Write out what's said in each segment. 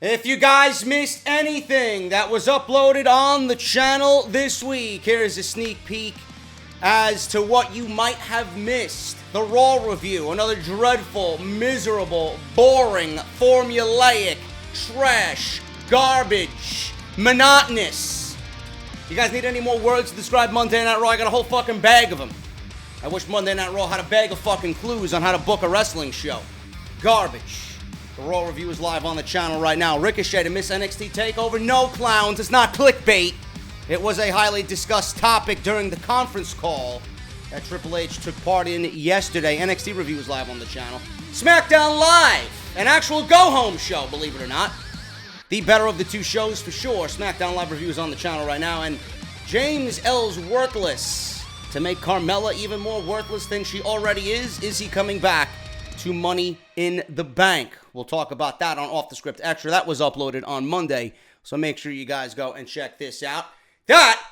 If you guys missed anything that was uploaded on the channel this week, here's a sneak peek as to what you might have missed. The Raw review, another dreadful, miserable, boring, formulaic, trash, garbage, monotonous. You guys need any more words to describe Monday Night Raw? I got a whole fucking bag of them. I wish Monday Night Raw had a bag of fucking clues on how to book a wrestling show. Garbage. The Raw review is live on the channel right now. Ricochet to miss NXT TakeOver. No clowns. It's not clickbait. It was a highly discussed topic during the conference call that Triple H took part in yesterday. NXT review is live on the channel. SmackDown Live, an actual go-home show, believe it or not. The better of the two shows for sure. SmackDown Live review is on the channel right now. And James L's worthless to make Carmella even more worthless than she already is. Is he coming back to Money in the Bank? We'll talk about that on Off the Script Extra. That was uploaded on Monday, so make sure you guys go and check this out. That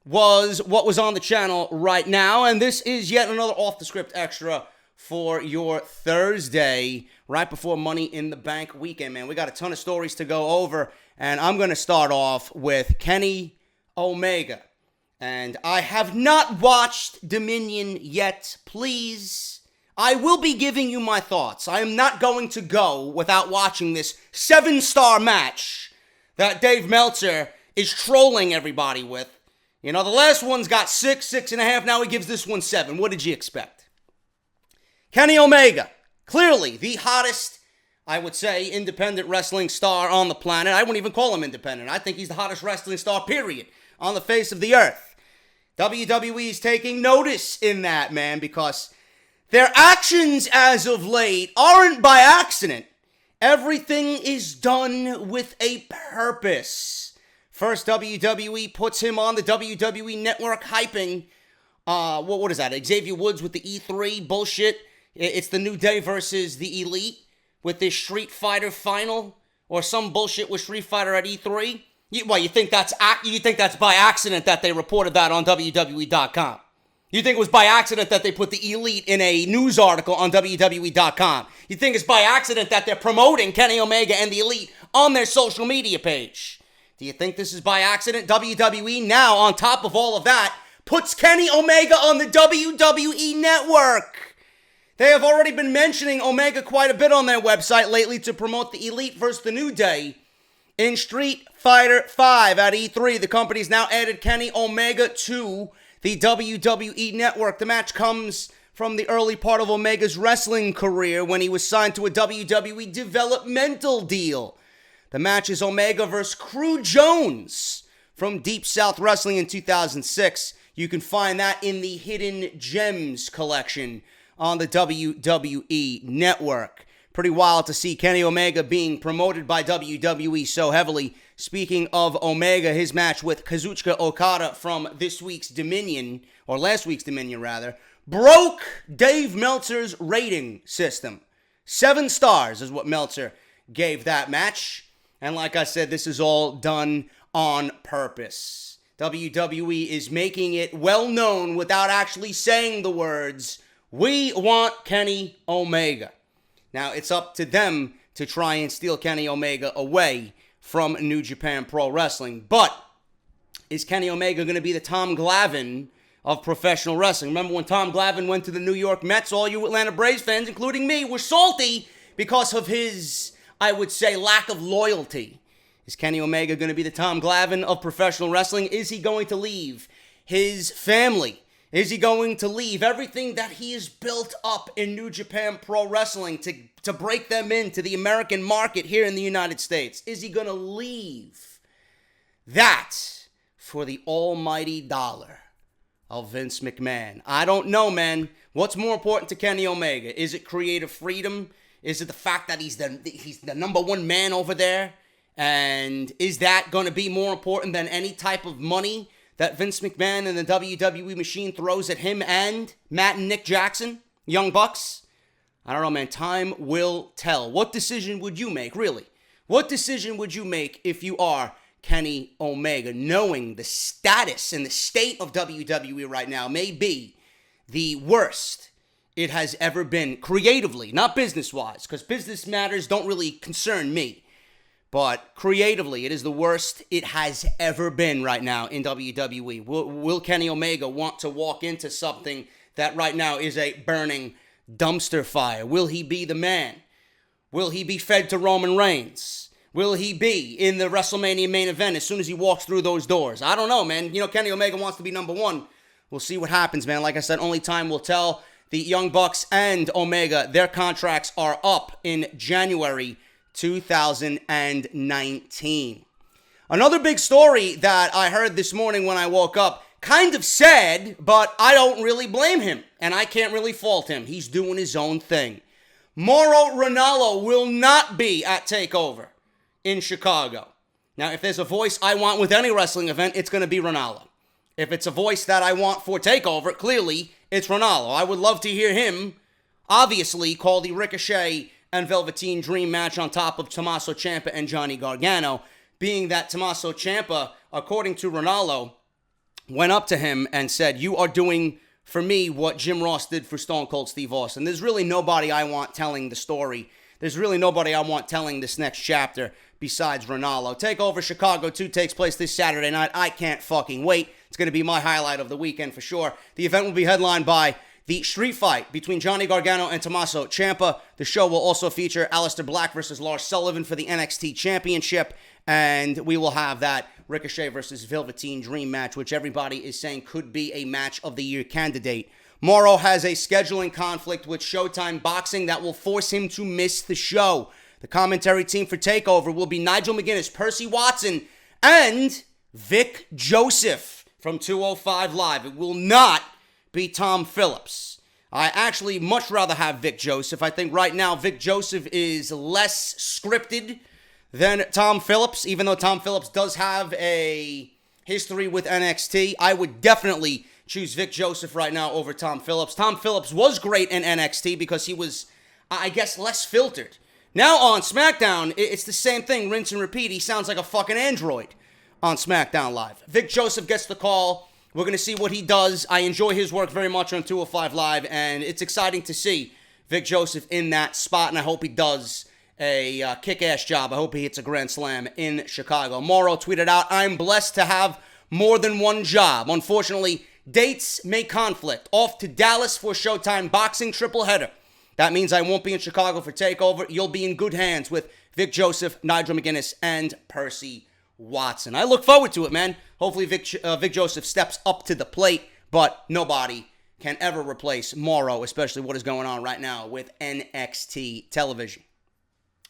was what was on the channel right now, and this is yet another Off the Script Extra for your Thursday, right before Money in the Bank weekend, man. We got a ton of stories to go over, and I'm going to start off with Kenny Omega. And I have not watched Dominion yet. Please, I will be giving you my thoughts. I am not going to go without watching this 7-star match that Dave Meltzer is trolling everybody with. You know, the last one's got 6, 6.5. Now he gives this one 7. What did you expect? Kenny Omega, clearly the hottest, I would say, independent wrestling star on the planet. I wouldn't even call him independent. I think he's the hottest wrestling star, period, on the face of the earth. WWE is taking notice in that, man, because their actions as of late aren't by accident. Everything is done with a purpose. First, WWE puts him on the WWE Network hyping, what is that, Xavier Woods with the E3 bullshit. It's the New Day versus the Elite with this Street Fighter final, or some bullshit with Street Fighter at E3. You think that's by accident that they reported that on WWE.com? You think it was by accident that they put the Elite in a news article on WWE.com? You think it's by accident that they're promoting Kenny Omega and the Elite on their social media page? Do you think this is by accident? WWE now, on top of all of that, puts Kenny Omega on the WWE Network. They have already been mentioning Omega quite a bit on their website lately to promote the Elite versus the New Day in Street Fighter V at E3. The company's now added Kenny Omega to the WWE Network. The match comes from the early part of Omega's wrestling career when he was signed to a WWE developmental deal. The match is Omega versus Crew Jones from Deep South Wrestling in 2006. You can find that in the Hidden Gems collection on the WWE Network. Pretty wild to see Kenny Omega being promoted by WWE so heavily. Speaking of Omega, his match with Kazuchika Okada from this week's Dominion, or last week's Dominion rather, broke Dave Meltzer's rating system. 7 stars is what Meltzer gave that match. And like I said, this is all done on purpose. WWE is making it well known without actually saying the words, "We want Kenny Omega." Now, it's up to them to try and steal Kenny Omega away from New Japan Pro Wrestling. But is Kenny Omega going to be the Tom Glavine of professional wrestling? Remember when Tom Glavine went to the New York Mets? All you Atlanta Braves fans, including me, were salty because of his, I would say, lack of loyalty. Is Kenny Omega going to be the Tom Glavine of professional wrestling? Is he going to leave his family? Is he going to leave everything that he has built up in New Japan Pro Wrestling to break them into the American market here in the United States? Is he going to leave that for the almighty dollar of Vince McMahon? I don't know, man. What's more important to Kenny Omega? Is it creative freedom? Is it the fact that he's the number one man over there? And is that going to be more important than any type of money that Vince McMahon and the WWE machine throws at him and Matt and Nick Jackson, Young Bucks? I don't know, man. Time will tell. What decision would you make, really? What decision would you make if you are Kenny Omega, knowing the status and the state of WWE right now may be the worst it has ever been creatively, not business-wise, because business matters don't really concern me. But creatively, it is the worst it has ever been right now in WWE. Will Kenny Omega want to walk into something that right now is a burning dumpster fire? Will he be the man? Will he be fed to Roman Reigns? Will he be in the WrestleMania main event as soon as he walks through those doors? I don't know, man. You know, Kenny Omega wants to be number one. We'll see what happens, man. Like I said, only time will tell. The Young Bucks and Omega, their contracts are up in January 2019. Another big story that I heard this morning when I woke up, kind of sad, but I don't really blame him, and I can't really fault him. He's doing his own thing. Mauro Ranallo will not be at TAKEOVER in Chicago. Now, if there's a voice I want with any wrestling event, it's going to be Ranallo. If it's a voice that I want for TAKEOVER, clearly it's Ranallo. I would love to hear him, obviously, call the Ricochet and Velveteen Dream match on top of Tommaso Ciampa and Johnny Gargano, being that Tommaso Ciampa, according to Ranallo, went up to him and said, "You are doing for me what Jim Ross did for Stone Cold Steve Austin." There's really nobody I want telling the story. There's really nobody I want telling this next chapter besides Ranallo. TAKEOVER Chicago 2 takes place this Saturday night. I can't fucking wait. It's going to be my highlight of the weekend for sure. The event will be headlined by the street fight between Johnny Gargano and Tommaso Ciampa. The show will also feature Aleister Black versus Lars Sullivan for the NXT Championship. And we will have that Ricochet versus Velveteen Dream match, which everybody is saying could be a match of the year candidate. Mauro has a scheduling conflict with Showtime Boxing that will force him to miss the show. The commentary team for TAKEOVER will be Nigel McGuinness, Percy Watson, and Vic Joseph from 205 Live. It will not be Tom Phillips. I actually much rather have Vic Joseph. I think right now Vic Joseph is less scripted than Tom Phillips, even though Tom Phillips does have a history with NXT. I would definitely choose Vic Joseph right now over Tom Phillips. Tom Phillips was great in NXT because he was, I guess, less filtered. Now on SmackDown, it's the same thing, rinse and repeat. He sounds like a fucking android on SmackDown Live. Vic Joseph gets the call. We're going to see what he does. I enjoy his work very much on 205 Live, and it's exciting to see Vic Joseph in that spot, and I hope he does a kick-ass job. I hope he hits a grand slam in Chicago. Mauro tweeted out, "I'm blessed to have more than one job. Unfortunately, dates may conflict. Off to Dallas for Showtime Boxing triple header. That means I won't be in Chicago for TAKEOVER. You'll be in good hands with Vic Joseph, Nigel McGuinness, and Percy Watson." I look forward to it, man. Hopefully Vic Joseph steps up to the plate, but nobody can ever replace Mauro, especially what is going on right now with NXT television.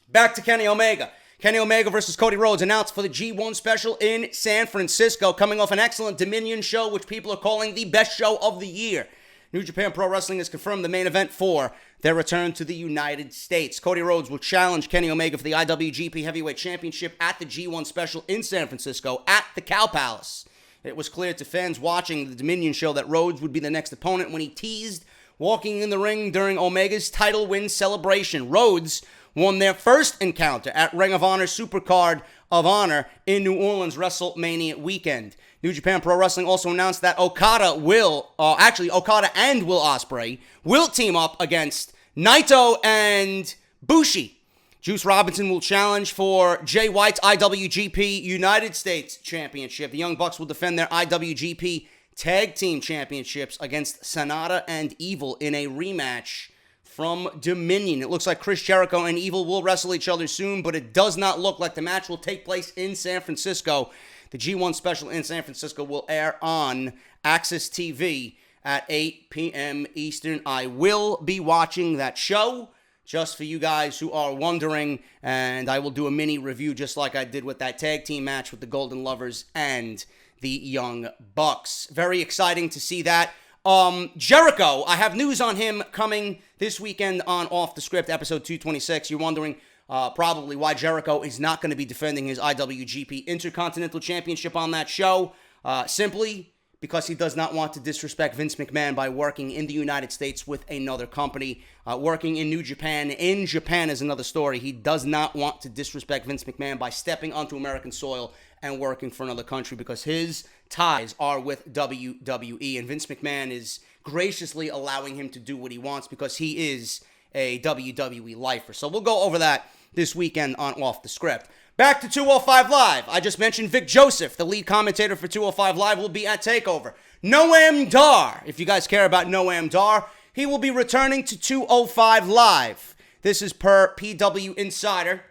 Back to Kenny Omega. Kenny Omega versus Cody Rhodes announced for the G1 special in San Francisco, coming off an excellent Dominion show, which people are calling the best show of the year. New Japan Pro Wrestling has confirmed the main event for their return to the United States. Cody Rhodes will challenge Kenny Omega for the IWGP Heavyweight Championship at the G1 special in San Francisco at the Cow Palace. It was clear to fans watching the Dominion show that Rhodes would be the next opponent when he teased walking in the ring during Omega's title win celebration. Rhodes won their first encounter at Ring of Honor Supercard of Honor in New Orleans WrestleMania weekend. New Japan Pro Wrestling also announced that Okada and Will Ospreay will team up against Naito and Bushi. Juice Robinson will challenge for Jay White's IWGP United States Championship. The Young Bucks will defend their IWGP Tag Team Championships against Sonata and Evil in a rematch from Dominion. It looks like Chris Jericho and Evil will wrestle each other soon, but it does not look like the match will take place in San Francisco. The G1 special in San Francisco will air on Access TV at 8 p.m. Eastern. I will be watching that show, just for you guys who are wondering, and I will do a mini review just like I did with that tag team match with the Golden Lovers and the Young Bucks. Very exciting to see that. Jericho, I have news on him coming this weekend on Off the Script, episode 226. You're wondering probably why Jericho is not going to be defending his IWGP Intercontinental Championship on that show. Simply because he does not want to disrespect Vince McMahon by working in the United States with another company. Working in New Japan. In Japan is another story. He does not want to disrespect Vince McMahon by stepping onto American soil and working for another country because his ties are with WWE. And Vince McMahon is graciously allowing him to do what he wants because he is a WWE lifer. So we'll go over that this weekend on Off the Script. Back to 205 Live. I just mentioned Vic Joseph, the lead commentator for 205 Live, will be at TAKEOVER. Noam Dar, if you guys care about Noam Dar, he will be returning to 205 Live. This is per PW Insider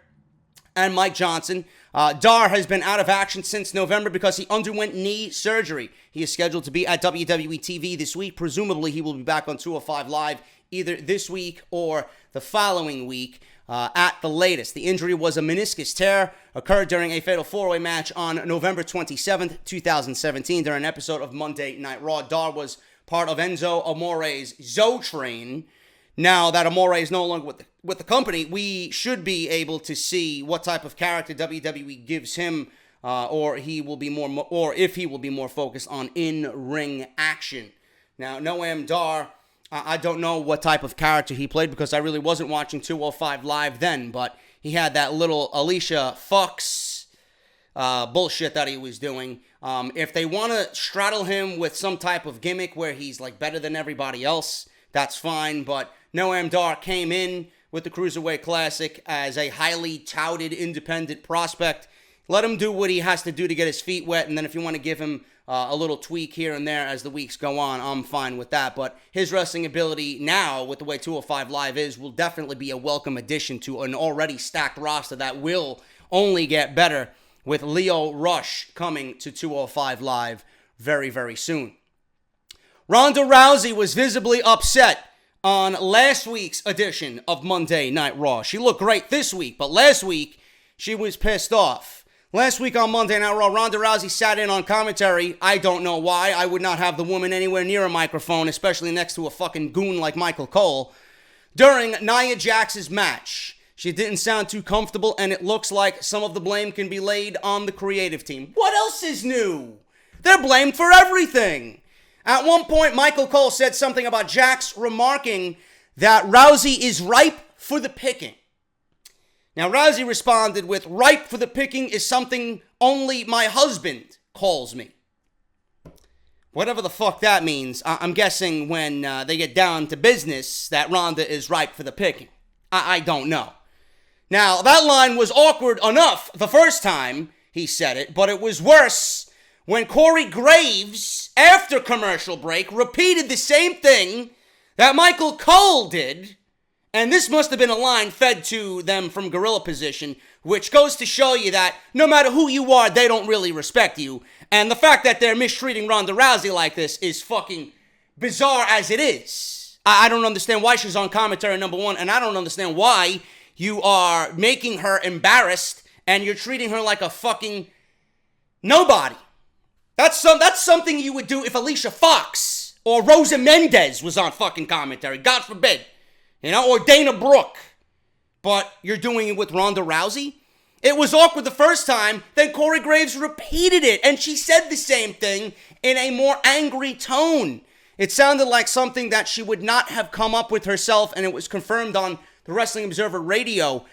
and Mike Johnson. Dar has been out of action since November because he underwent knee surgery. He is scheduled to be at WWE TV this week. Presumably, he will be back on 205 Live either this week or the following week at the latest. The injury was a meniscus tear, occurred during a fatal four-way match on November 27th, 2017, during an episode of Monday Night Raw. Dar was part of Enzo Amore's Zo-Train. Now that Amore is no longer with the company, we should be able to see what type of character WWE gives him, or if he will be more focused on in-ring action. Now, Noam Dar, I don't know what type of character he played because I really wasn't watching 205 Live then, but he had that little Alicia Fox bullshit that he was doing. If they want to straddle him with some type of gimmick where he's like better than everybody else, that's fine, but Noam Dar came in with the Cruiserweight Classic as a highly touted independent prospect. Let him do what he has to do to get his feet wet, and then if you want to give him a little tweak here and there as the weeks go on, I'm fine with that. But his wrestling ability now, with the way 205 Live is, will definitely be a welcome addition to an already stacked roster that will only get better with Lio Rush coming to 205 Live very, very soon. Ronda Rousey was visibly upset on last week's edition of Monday Night Raw. She looked great this week, but last week she was pissed off. Last week on Monday Night Raw, Ronda Rousey sat in on commentary. I don't know why. I would not have the woman anywhere near a microphone, especially next to a fucking goon like Michael Cole, during Nia Jax's match. She didn't sound too comfortable, and it looks like some of the blame can be laid on the creative team. What else is new? They're blamed for everything. At one point, Michael Cole said something about Jax remarking that Rousey is ripe for the picking. Now, Rousey responded with, ripe for the picking is something only my husband calls me. Whatever the fuck that means, I'm guessing when they get down to business that Ronda is ripe for the picking. I don't know. Now, that line was awkward enough the first time he said it, but it was worse when Corey Graves, after commercial break, repeated the same thing that Michael Cole did. And this must have been a line fed to them from gorilla position, which goes to show you that no matter who you are, they don't really respect you. And the fact that they're mistreating Ronda Rousey like this is fucking bizarre as it is. I don't understand why she's on commentary, number one, and I don't understand why you are making her embarrassed and you're treating her like a fucking nobody. That's something you would do if Alicia Fox or Rosa Mendez was on fucking commentary. God forbid. You know, or Dana Brooke. But you're doing it with Ronda Rousey? It was awkward the first time, then Corey Graves repeated it, and she said the same thing in a more angry tone. It sounded like something that she would not have come up with herself, and it was confirmed on the Wrestling Observer radio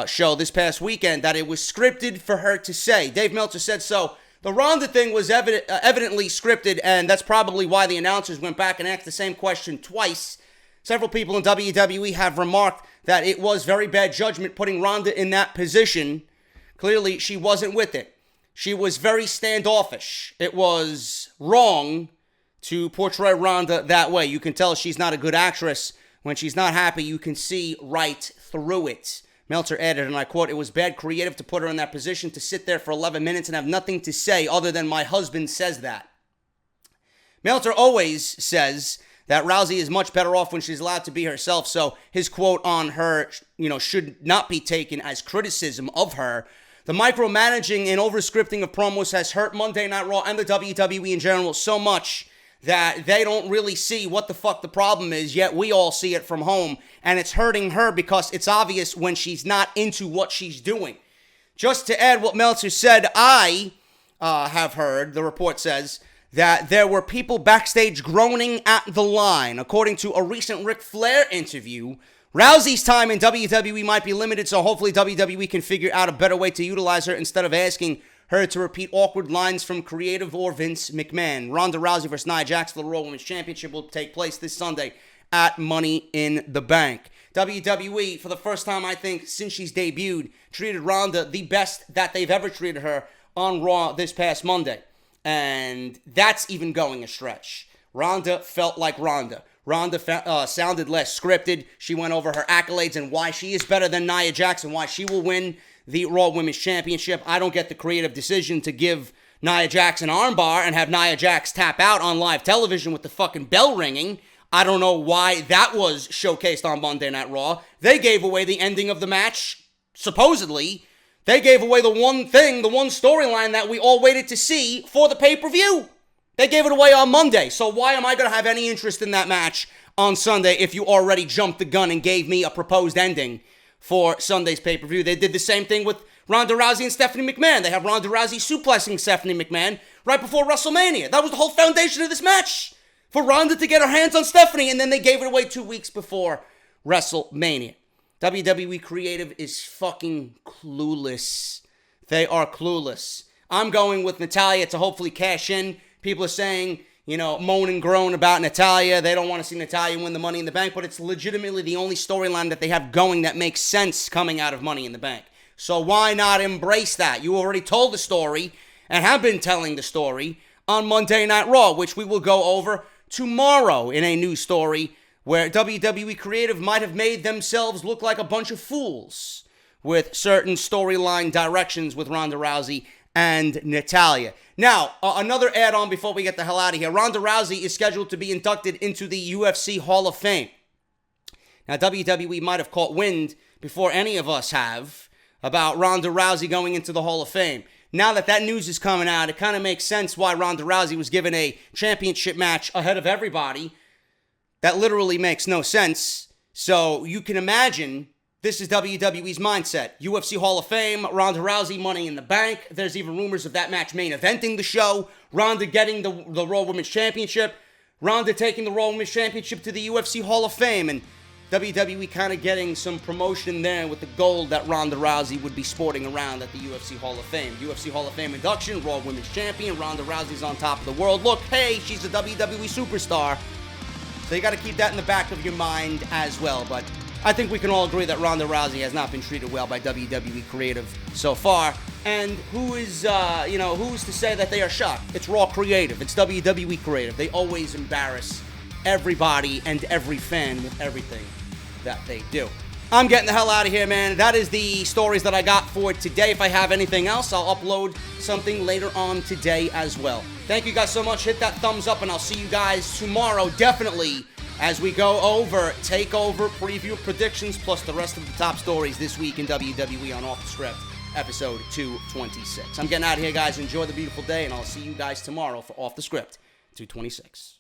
show this past weekend that it was scripted for her to say. Dave Meltzer said so. The Ronda thing was evidently scripted, and that's probably why the announcers went back and asked the same question twice. Several people in WWE have remarked that it was very bad judgment putting Ronda in that position. Clearly, she wasn't with it. She was very standoffish. It was wrong to portray Ronda that way. You can tell she's not a good actress. When she's not happy, you can see right through it. Meltzer added, and I quote, "It was bad creative to put her in that position to sit there for 11 minutes and have nothing to say other than my husband says that." Meltzer always says that Rousey is much better off when she's allowed to be herself, so his quote on her, should not be taken as criticism of her. The micromanaging and overscripting of promos has hurt Monday Night Raw and the WWE in general so much that they don't really see what the fuck the problem is, yet we all see it from home, and it's hurting her because it's obvious when she's not into what she's doing. Just to add what Meltzer said, I have heard, the report says, that there were people backstage groaning at the line. According to a recent Ric Flair interview, Rousey's time in WWE might be limited, so hopefully WWE can figure out a better way to utilize her instead of asking her to repeat awkward lines from creative or Vince McMahon. Ronda Rousey versus Nia Jax for the Raw Women's Championship will take place this Sunday at Money in the Bank. WWE, for the first time, I think, since she's debuted, treated Ronda the best that they've ever treated her on Raw this past Monday. And that's even going a stretch. Ronda felt like Ronda. Ronda sounded less scripted. She went over her accolades and why she is better than Nia Jax and why she will win the Raw Women's Championship. I don't get the creative decision to give Nia Jax an armbar and have Nia Jax tap out on live television with the fucking bell ringing. I don't know why that was showcased on Monday Night Raw. They gave away the ending of the match, supposedly. They gave away the one thing, the one storyline that we all waited to see for the pay-per-view. They gave it away on Monday, so why am I going to have any interest in that match on Sunday if you already jumped the gun and gave me a proposed ending for Sunday's pay-per-view? They did the same thing with Ronda Rousey and Stephanie McMahon. They have Ronda Rousey suplexing Stephanie McMahon right before WrestleMania. That was the whole foundation of this match, for Ronda to get her hands on Stephanie, and then they gave it away 2 weeks before WrestleMania. WWE Creative is fucking clueless. They are clueless. I'm going with Natalya to hopefully cash in. People are saying, moan and groan about Natalya. They don't want to see Natalya win the Money in the Bank, but it's legitimately the only storyline that they have going that makes sense coming out of Money in the Bank. So why not embrace that? You already told the story and have been telling the story on Monday Night Raw, which we will go over tomorrow in a new story where WWE Creative might have made themselves look like a bunch of fools with certain storyline directions with Ronda Rousey and Natalya. Now, another add-on before we get the hell out of here. Ronda Rousey is scheduled to be inducted into the UFC Hall of Fame. Now, WWE might have caught wind before any of us have about Ronda Rousey going into the Hall of Fame. Now that news is coming out, it kind of makes sense why Ronda Rousey was given a championship match ahead of everybody. That literally makes no sense. So you can imagine this is WWE's mindset. UFC Hall of Fame, Ronda Rousey, Money in the Bank. There's even rumors of that match main eventing the show. Ronda getting the Raw Women's Championship. Ronda taking the Raw Women's Championship to the UFC Hall of Fame. And WWE kind of getting some promotion there with the gold that Ronda Rousey would be sporting around at the UFC Hall of Fame. UFC Hall of Fame induction, Raw Women's Champion, Ronda Rousey's on top of the world. Look, hey, she's a WWE superstar. So you got to keep that in the back of your mind as well. But I think we can all agree that Ronda Rousey has not been treated well by WWE Creative so far. And who's to say that they are shocked? It's Raw Creative. It's WWE Creative. They always embarrass everybody and every fan with everything that they do. I'm getting the hell out of here, man. That is the stories that I got for today. If I have anything else, I'll upload something later on today as well. Thank you guys so much. Hit that thumbs up, and I'll see you guys tomorrow, definitely, as we go over TAKEOVER preview predictions, plus the rest of the top stories this week in WWE on Off the Script, episode 226. I'm getting out of here, guys. Enjoy the beautiful day, and I'll see you guys tomorrow for Off the Script 226.